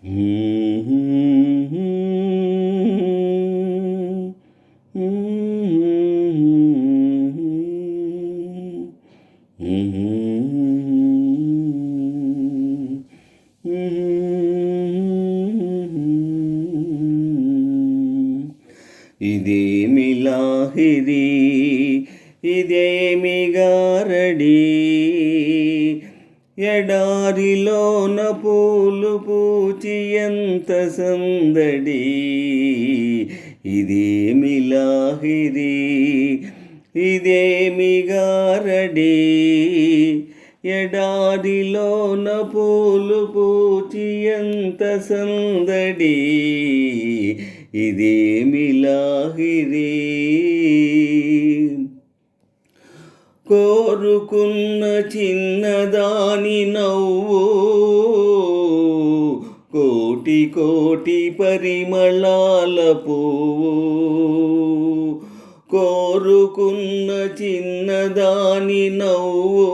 ఇదేమి లాహిరి, ఇదేమి గారడి, ఎడారిలోన పూలు పూచి ఎంత సందడి. ఇదేమి లాహిరి, ఇదేమి గారడి, ఎడారిలోన పూలు పూచి ఎంత సందడి. ఇదేమి లాహిరి, కోరుకున్న చిన్నదాని నవ్వు కోటి కోటి పరిమళాల పువ్వు. కోరుకున్న చిన్నదాని నవ్వు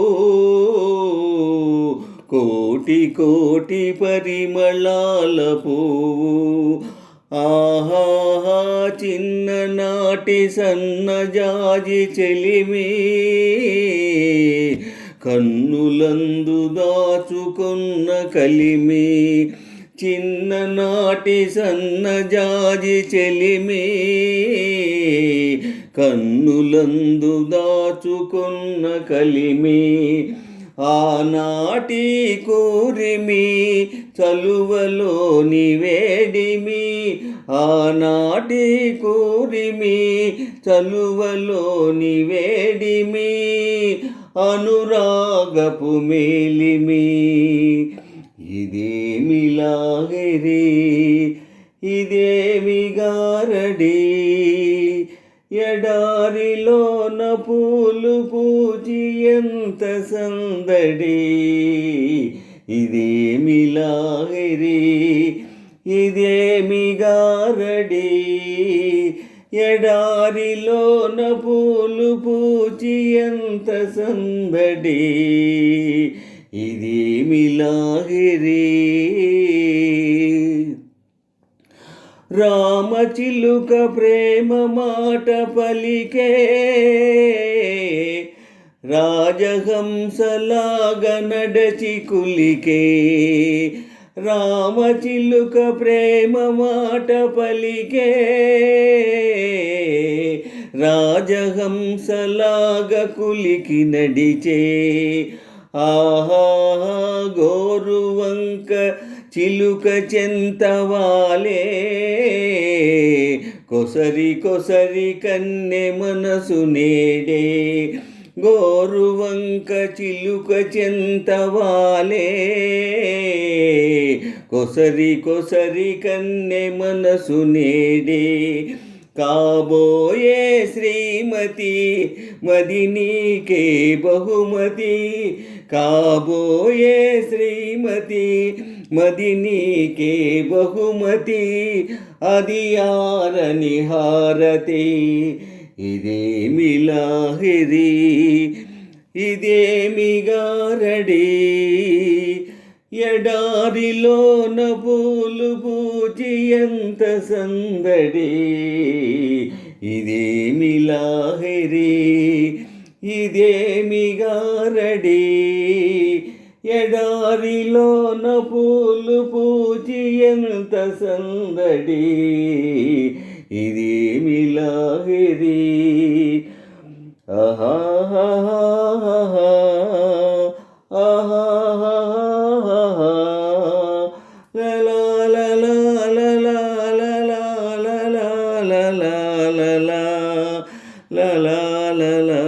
కోటి కోటి పరిమళాల పువ్వు. ఆహాహా చిన్ననాటి సన్నజాజి చెలిమి, కన్నులందు దాచుకున్న కలిమి. చిన్ననాటి సన్నజాజి చెలిమి, కన్నులందు దాచుకున్న కలిమి. ఆనాటి కూరిమి చలువలోని వేడిమి, ఆనాటి కూరిమి చలువలోని వేడిమి. అనురాగపు మేలిమి, ఇదేమి లాహిరి, ఇదేమి గారడి, ఎడారిలోన పూలు పూచి ఎంత సందడి. ఇదేమి లాహిరి, ఇదేమి గారడి, ఎడారిలోన పూలు పూచి ఎంత సందడి. ఇదేమి లాహిరి. రామచిలుక ప్రేమ మాట పలికే, రాజహంసలాగ నడచి కులికే. రామచిలుక ప్రేమ మాట పలికే, రాజహంసలాగ కులికి నడిచే. ఆహా గోరువంక చిలుక చెంతవాలే, కొసరి కొసరి కన్నె మనసు నేడే. గోరువంక చిలుక చెంతవాలే, కొసరి కొసరి కన్నె మనసు నేడే. కాబోయే శ్రీమతి మది నీకే బహుమతి, కాబోయే శ్రీమతి మది నీకే బహుమతి. అది ఆరని హారతి, ఇదేమి లాహిరి, ఇదేమి గారడి, ఎడారిలోన పూలు పూచి ఎంత సందడి. ఇదేమి లాహిరి, ఇదేమి గారడి, ఎడారిలోన పూలు పూచి ఎంత సందడి. ఇదేమి లాహిరి. ఆహాహాహా ఆహాహాహా లా లా లా లా లా లా లా లా లా లా లా లా లా లా లా లా.